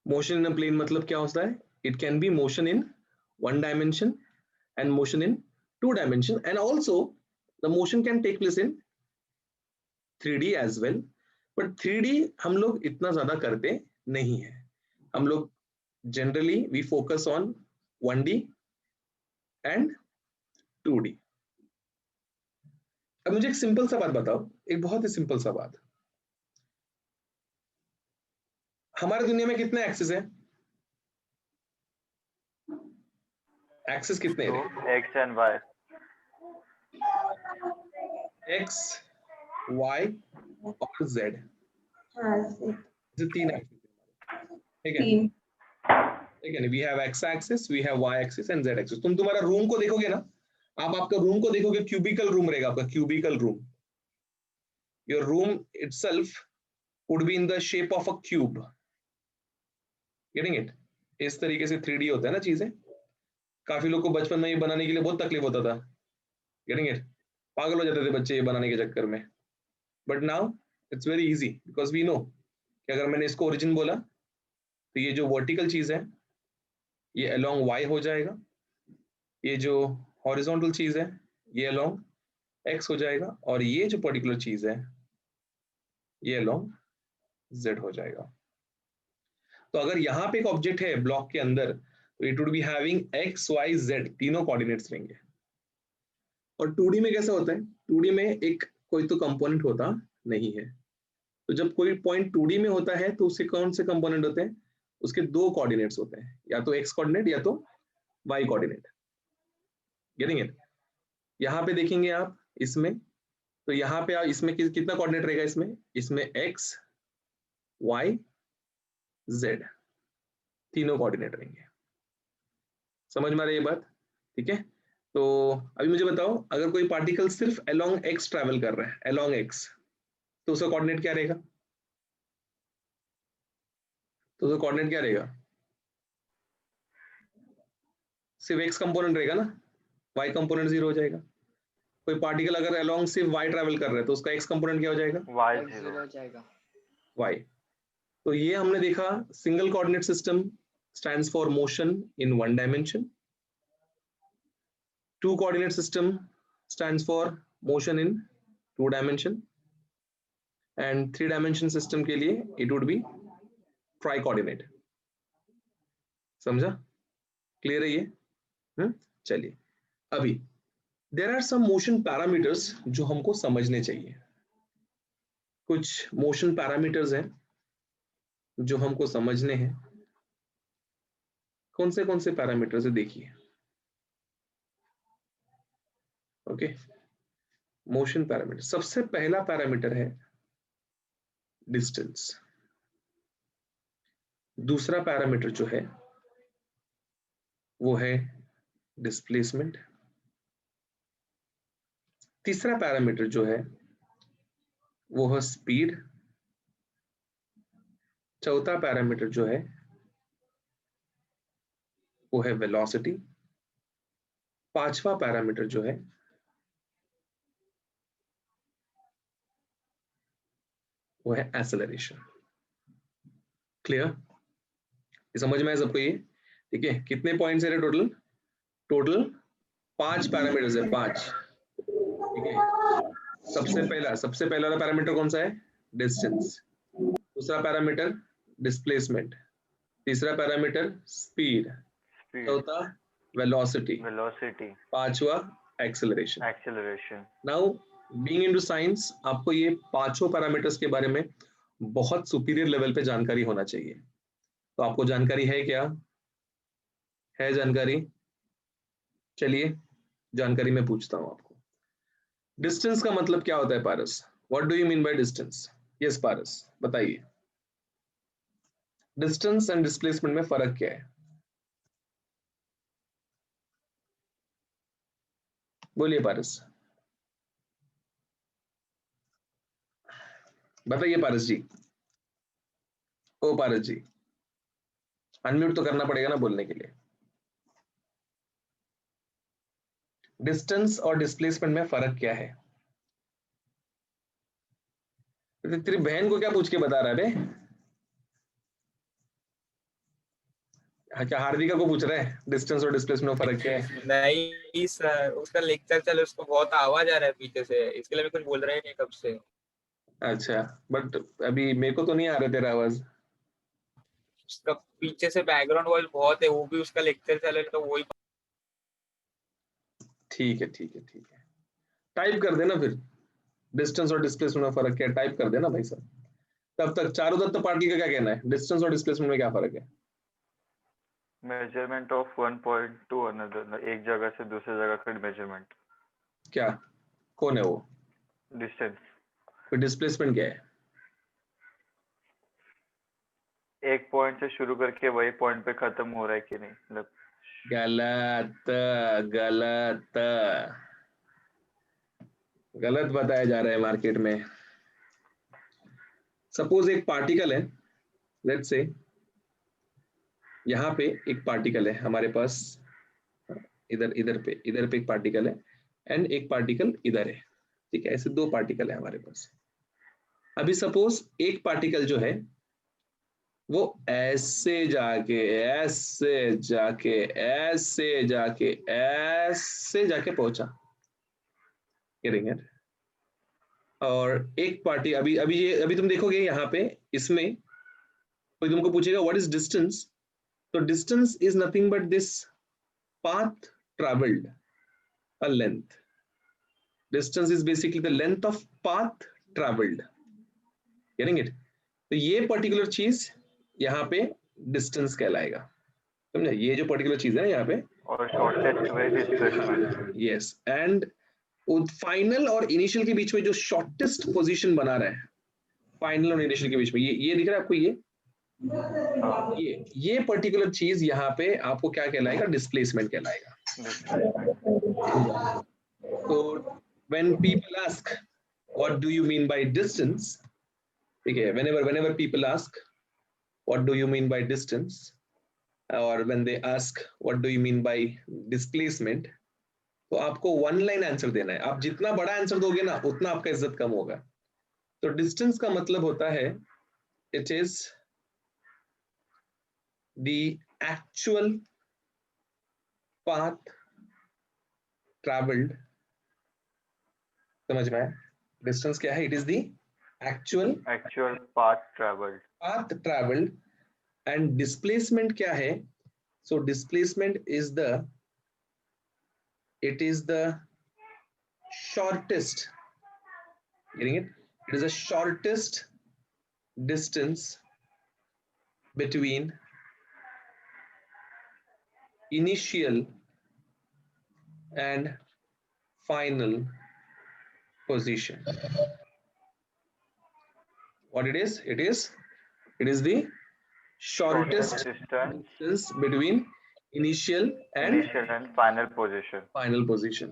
Motion in a plane मतलब क्या होता है? It can be motion in one dimension and motion in two dimension, and also the motion can take place in 3D as well, but 3D हम लोग इतना ज्यादा करते नहीं है। हम लोग generally we focus on 1D and 2D। अब मुझे एक सिंपल सा बात बताओ, एक बहुत ही सिंपल सा बात, हमारी दुनिया में कितने एक्सिस है? एक्सिस कितने तो हैं? X and Y, X, Y और जेड, जो तीन एक्सिस है, ठीक है? ठीक है ना, we have X axis, we have Y axis and Z axis. तुम तुम्हारा रूम को देखोगे ना, आप आपका रूम को देखोगे, क्यूबिकल रूम रहेगा आपका, cubical room. Your room itself would be in the shape of a cube, getting it? इस तरीके से 3D होता है ना चीजें। काफी लोग को बचपन में ये बनाने के लिए बहुत तकलीफ होता था, getting it? पागल हो जाते थे बच्चे ये बनाने के चक्कर में। But now it's very easy because we know कि अगर मैंने इसको ओरिजिन बोला तो ये जो वर्टिकल चीज है ये अलोंग y हो जाएगा, ये जो हॉरिजॉन्टल चीज है ये अलोंग x हो जाएगा, और ये जो पर्टिकुलर चीज है ये अलोंग z हो जाएगा। तो अगर यहाँ पे एक ऑब्जेक्ट है ब्लॉक के अंदर तो it would be having x y z तीनों कोऑर्डिनेट्स रहेंगे। और 2D में कैसा होता है? 2D में एक कोई तो कंपोनेंट होता नहीं है। तो जब कोई पॉइंट 2D में होता है तो उसके कौन से कंपोनेंट होते हैं? उसके दो कोऑर्डिनेट्स होते हैं, या तो x कोऑर्डिनेट या तो y कोऑर्डिनेट, गेटिंग इट? यहाँ पे देखेंगे आप इसमें, तो यहाँ पे आप इसमें कितना कोऑर्डिनेट रहेगा? इसमें x y z तीनों कोऑर्डिनेट रहेंगे। समझ में आ रही है बात? ठीक है। तो अभी मुझे बताओ, अगर कोई पार्टिकल सिर्फ अलोंग x ट्रैवल कर रहा है, अलोंग x, तो उसका कोऑर्डिनेट क्या रहेगा? तो उसका कोऑर्डिनेट क्या रहेगा? सिर्फ x कंपोनेंट रहेगा ना, y कंपोनेंट 0 हो जाएगा। कोई पार्टिकल अगर अलोंग सिर्फ y ट्रैवल कर रहा है तो उसका x कंपोनेंट क्या हो जाएगा? वाई 0 हो जाएगा। y। तो ये हमने देखा, single coordinate system stands for motion in one dimension, two coordinate system stands for motion in two dimension, and three dimension system के लिए it would be tri coordinate. समझा? क्लियर है ये? चलिए, अभी there are some motion parameters जो हमको समझने चाहिए। कुछ मोशन पैरामीटर्स हैं जो हमको समझने हैं। कौन से पैरामीटर्स है देखिए। ओके, मोशन पैरामीटर, सबसे पहला पैरामीटर है डिस्टेंस। दूसरा पैरामीटर जो है वो है डिस्प्लेसमेंट। तीसरा पैरामीटर जो है वो है स्पीड। चौथा पैरामीटर जो है वो है वेलोसिटी। पांचवा पैरामीटर जो है वो है एक्सेलरेशन। क्लियर? ये समझ में आया सबको ये? ठीक है, कितने पॉइंट्स है टोटल? टोटल 5 पैरामीटर्स है, 5। ठीक है, सबसे पहला वाला पैरामीटर कौन सा है? डिस्टेंस। दूसरा पैरामीटर डिस्प्लेसमेंट। तीसरा पैरामीटर स्पीड। स्पीड, चौथा वेलोसिटी। वेलोसिटी, पांचवा acceleration. Acceleration. Now being into science, आपको ये पांचों पैरामीटर्स के बारे में बहुत सुपीरियर लेवल पे जानकारी होना चाहिए। तो आपको जानकारी है क्या? है जानकारी? चलिए जानकारी में पूछता हूं आपको। डिस्टेंस का मतलब क्या होता है Paras? What do you mean by distance? Yes Paras, बताइए। डिस्टेंस एंड डिस्प्लेसमेंट में फर्क क्या है? बोलिए पारस, बताइए पारस जी। ओ पारस जी, अनम्यूट तो करना पड़ेगा ना बोलने के लिए। डिस्टेंस और डिस्प्लेसमेंट में फर्क क्या है? तेरी बहन को क्या पूछ के बता रहा है बे? हाँ, क्या हार्दिका को पूछ रहे हैं डिस्टेंस और डिस्प्लेसमेंट में फर्क क्या है? नहीं सर, उसका लेक्चर चल, उसको बहुत आवाज आ रहा है पीछे से, इसके लिए मैं कुछ बोल रहा ही नहीं कब से। अच्छा, बट अभी मेरे को तो नहीं आ रहा तेरा आवाज। उसका पीछे से बैकग्राउंड वॉइस बहुत है, वो भी उसका लेक्चर चल रहा है तो वही। ठीक है ठीक है ठीक है, टाइप कर देना फिर, डिस्टेंस और डिस्प्लेसमेंट में फर्क क्या है, टाइप कर देना भाई साहब। तब तक चारू दत्त पाटिल का क्या कहना है, डिस्टेंस और डिस्प्लेसमेंट में क्या फर्क है? Measurement of one point two another, एक जगह से दूसरी जगह का मेजरमेंट। क्या, कौन है वो? डिस्टेंस। फिर डिस्प्लेसमेंट क्या है? एक पॉइंट से शुरू करके वही पॉइंट पे खत्म हो रहा है कि नहीं, मतलब। गलत गलत गलत बताया जा रहा है मार्केट में। सपोज एक पार्टिकल है, लेट्स से यहाँ पे एक पार्टिकल है हमारे पास, इधर इधर पे एक पार्टिकल है, एंड एक पार्टिकल इधर है, ठीक है, ऐसे दो पार्टिकल है हमारे पास। अभी सपोज एक पार्टिकल जो है वो ऐसे जाके ऐसे जाके ऐसे जाके ऐसे जाके पहुंचा, गेटिंग इट? और एक पार्टी अभी अभी ये अभी तुम देखोगे यहाँ पे, इसमें कोई तुमको पूछेगा व्हाट इज डिस्टेंस, तो distance is nothing but this path traveled, a length. Distance is basically the length of path traveled. Getting it? तो ये पर्टिकुलर चीज यहाँ पे डिस्टेंस कहलाएगा, समझे? ये जो पर्टिकुलर चीज है ना यहाँ पे, और shortest way displacement. Yes, and final और इनिशियल के बीच में जो शॉर्टेस्ट पोजीशन बना रहा है, फाइनल और इनिशियल के बीच में, ये दिख रहा है आपको, ये पर्टिकुलर चीज यहाँ पे आपको क्या कहलाएगा, डिस्प्लेसमेंट कहलाएगा। So when people ask what do you mean by distance, okay, whenever people ask what do you mean by distance, or when they ask what do you mean by displacement, तो आपको one line answer देना है। आप जितना बड़ा answer दोगे ना उतना आपका इज्जत कम होगा। तो डिस्टेंस का मतलब होता है it is the actual path travelled, समझ में आया? डिस्टेंस क्या है? It is the actual path travelled. And displacement क्या है? So displacement it is the shortest, getting it? It is the shortest distance between initial and final position. What it is? It is the shortest distance between initial and final position.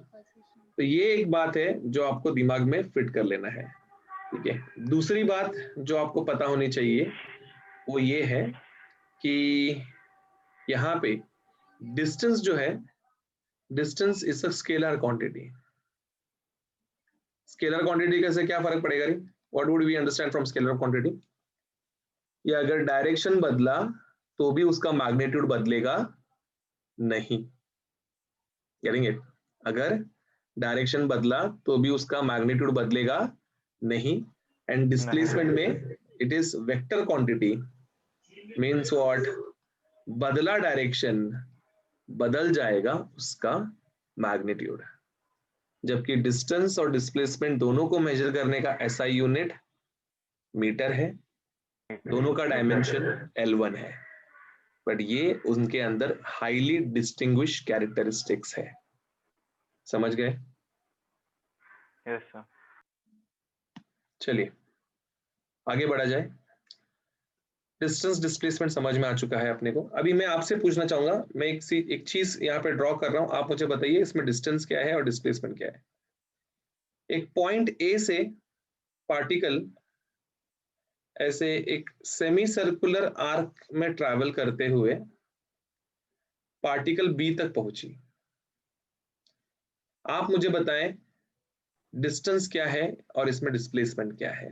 तो ये एक बात है जो आपको दिमाग में fit कर लेना है, ठीक है। दूसरी बात जो आपको पता होनी चाहिए वो ये है कि यहाँ पे डिस्टेंस जो है, distance is a scalar quantity. Scalar quantity कैसे, क्या फर्क पड़ेगा रे? What would we understand from scalar quantity? ये अगर डायरेक्शन बदला तो भी उसका मैग्नीट्यूड बदलेगा नहीं, गेटिंग इट? अगर डायरेक्शन बदला तो भी उसका मैग्नीट्यूड बदलेगा नहीं। एंड डिस्प्लेसमेंट में it is vector quantity, means what? बदला डायरेक्शन बदल जाएगा उसका मैग्नीट्यूड। जबकि डिस्टेंस और डिस्प्लेसमेंट दोनों को मेजर करने का एसआई यूनिट मीटर है, दोनों का डायमेंशन L1 है, बट ये उनके अंदर हाईली डिस्टिंग्विश कैरेक्टरिस्टिक्स है। समझ गए? Yes sir. चलिए आगे बढ़ा जाए। डिस्टेंस डिस्प्लेसमेंट समझ में आ चुका है अपने को। अभी मैं आपसे पूछना चाहूंगा, मैं एक चीज यहाँ पे ड्रॉ कर रहा हूं, आप मुझे बताइए इसमें डिस्टेंस क्या है और डिस्प्लेसमेंट क्या है। एक पॉइंट ए से पार्टिकल ऐसे एक सेमी सर्कुलर आर्क में ट्रैवल करते हुए पार्टिकल बी तक पहुंची। आप मुझे बताएं डिस्टेंस क्या है और इसमें डिस्प्लेसमेंट क्या है।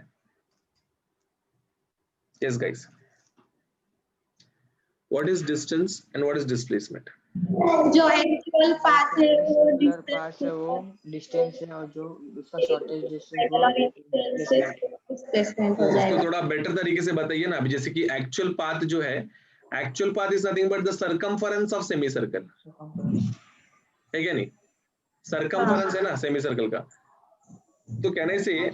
Yes guys, What is distance and what is displacement? जो एक्चुअल पाथ है वो सर्कुलर पाथ है वो डिस्टेंस है और जो उसका शॉर्टेज डिस्टेंस वो डिस्प्लेसमेंट हो इसको जाएगा। थोड़ा बेटर तरीके से बताइए ना। अभी जैसे कि एक्चुअल पाथ जो है, actual path is nothing but the circumference of semi circle, है क्या नहीं? सर्कमफरेंस है ना सेमी सर्कल का। तो कहने से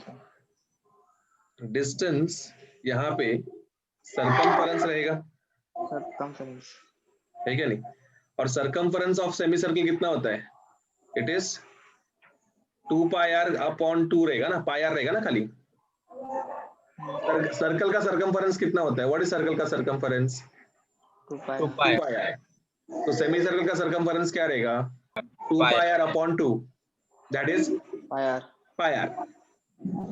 डिस्टेंस यहाँ पे सर्कमफरेंस रहेगा, सर्कमफरेंस है क्या नहीं? और सर्कमफरेंस ऑफ सेमी सर्कल कितना होता है? It is 2 pi are upon 2 रहेगा ना, पाई आर रहेगा ना खाली। सर्कल का सर्कमफरेंस कितना होता है? व्हाट इज सर्कल का सर्कमफरेंस? 2 2 pi pi R. तो सेमी सर्कल का सर्कमफरेंस क्या रहेगा? 2 pi are upon 2, that is pi R.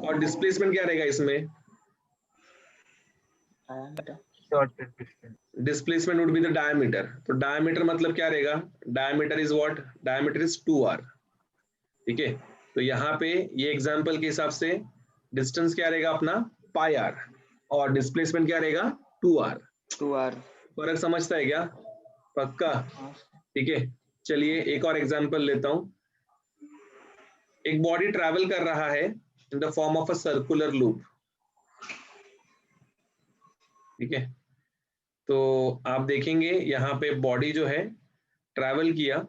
और डिस्प्लेसमेंट क्या रहेगा इसमें? Shortest distance. Displacement would be the diameter. तो डायमीटर मतलब क्या रहेगा? Diameter is what? Diameter is 2r, ठीक है। तो यहाँ पे ये एग्जांपल के हिसाब से डिस्टेंस क्या रहेगा अपना? पाई आर, और डिस्प्लेसमेंट क्या रहेगा? 2r। फर्क समझता है क्या? पक्का? ठीक है, चलिए एक और एग्जांपल लेता हूं। एक बॉडी ट्रैवल कर रहा है in the form of a circular loop, ठीक है। तो आप देखेंगे यहाँ पे बॉडी जो है ट्रैवल किया,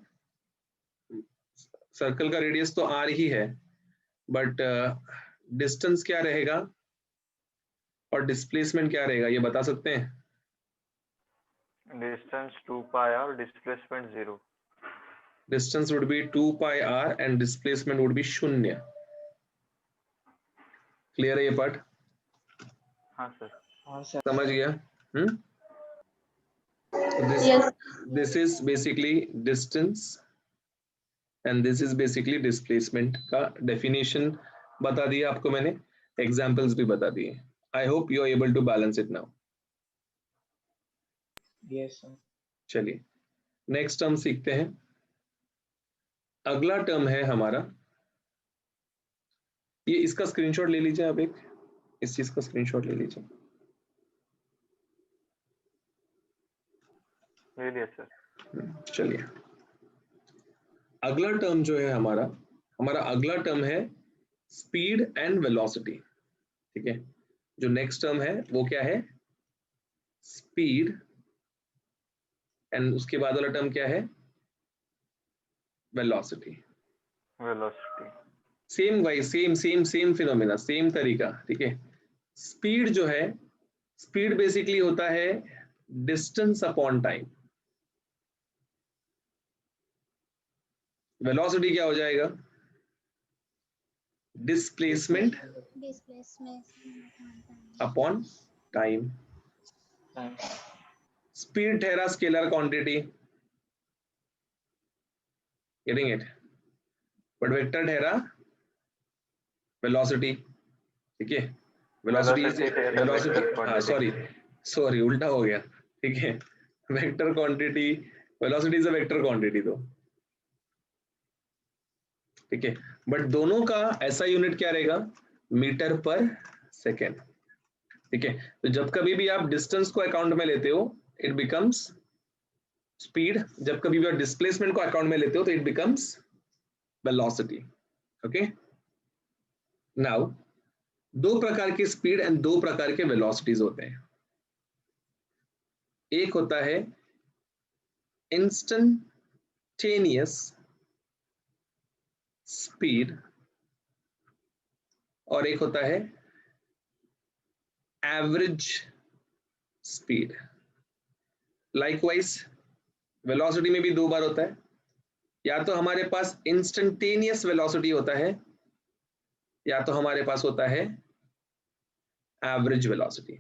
सर्कल का रेडियस तो r ही है, बट डिस्टेंस क्या रहेगा और डिस्प्लेसमेंट क्या रहेगा, ये बता सकते हैं? डिस्टेंस 2 पाई और displacement 0। Distance would be 2 pi r and displacement would be 0। Clear है ये पार्ट? हाँ सर। समझ गया? This is basically distance and this is basically displacement का डेफिनेशन बता दिया आपको मैंने, एग्जांपल्स भी बता दिए। I hope you are able to balance it now. Yes sir. चलिए नेक्स्ट टर्म सीखते हैं। अगला टर्म है हमारा, ये इसका स्क्रीनशॉट ले लीजिए आप, एक इस चीज का स्क्रीनशॉट ले लीजिए। ले लिया सर। चलिए अगला टर्म जो है हमारा अगला टर्म है स्पीड एंड वेलोसिटी, ठीक है। जो नेक्स्ट टर्म है वो क्या है? स्पीड, एंड उसके बाद वाला टर्म क्या है? वेलोसिटी। वेलोसिटी सेम भाई, सेम फिनोमेना, सेम तरीका, ठीक है। स्पीड जो है, स्पीड बेसिकली होता है डिस्टेंस अपॉन टाइम। वेलोसिटी क्या हो जाएगा? Displacement upon time. स्पीड ठहरा scalar quantity, getting it, but vector ठहरा वेलोसिटी, ठीक है। वेलोसिटी सॉरी उल्टा हो गया, ठीक है। Vector quantity, velocity is a vector quantity, तो ठीक है। बट दोनों का ऐसा यूनिट क्या रहेगा? मीटर पर सेकेंड, ठीक है। तो जब कभी भी आप डिस्टेंस को अकाउंट में लेते हो इट बिकम्स स्पीड, जब कभी भी आप डिस्प्लेसमेंट को अकाउंट में लेते हो तो it becomes velocity, okay. Now दो प्रकार के स्पीड एंड दो प्रकार के वेलोसिटीज होते हैं। एक होता है इंस्टेंटेनियस स्पीड और एक होता है एवरेज स्पीड। लाइकवाइज वेलोसिटी में भी दो बार होता है, या तो हमारे पास इंस्टेंटेनियस वेलोसिटी होता है या तो हमारे पास होता है average velocity.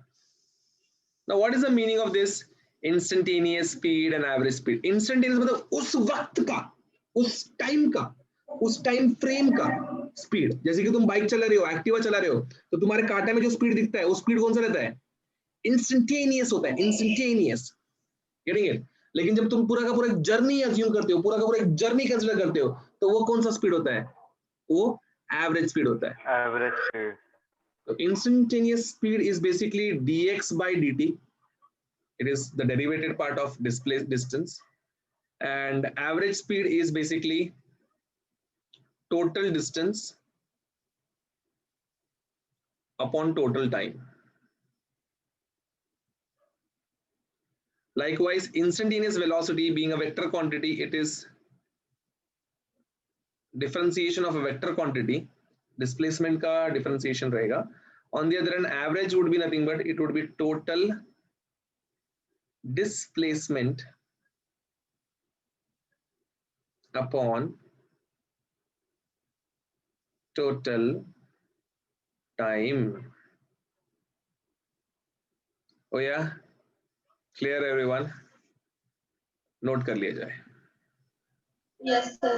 Now what is the meaning of this instantaneous speed and average speed? Instantaneous मतलब उस वक्त का, उस टाइम का, उस टाइम फ्रेम का स्पीड। जैसे कि तुम बाइक चला रहे हो, एक्टिवा चला रहे हो, तो तुम्हारे कांटे में जो स्पीड दिखता है वो स्पीड कौन सा रहता है? इंस्टेंटेनियस होता है, इंस्टेंटेनियस, गेटिंग इट। लेकिन जब तुम पूरा का पूरा एक जर्नी अज्यूम करते हो, पूरा का पूरा एक जर्नी कंसीडर करते हो, तो वो कौन सा स्पीड होता है? वो एवरेज स्पीड होता है। Average speed. तो instantaneous speed is basically dx by dt, It is the derivative part of displaced distance. And average speed is basically total distance upon total time. Likewise, instantaneous velocity being a vector quantity, it is differentiation of a vector quantity, displacement ka differentiation rahega. On the other hand, average would be nothing but it would be total displacement upon total time. Oh yeah, clear everyone? Note कर लिया जाए. Yes, sir.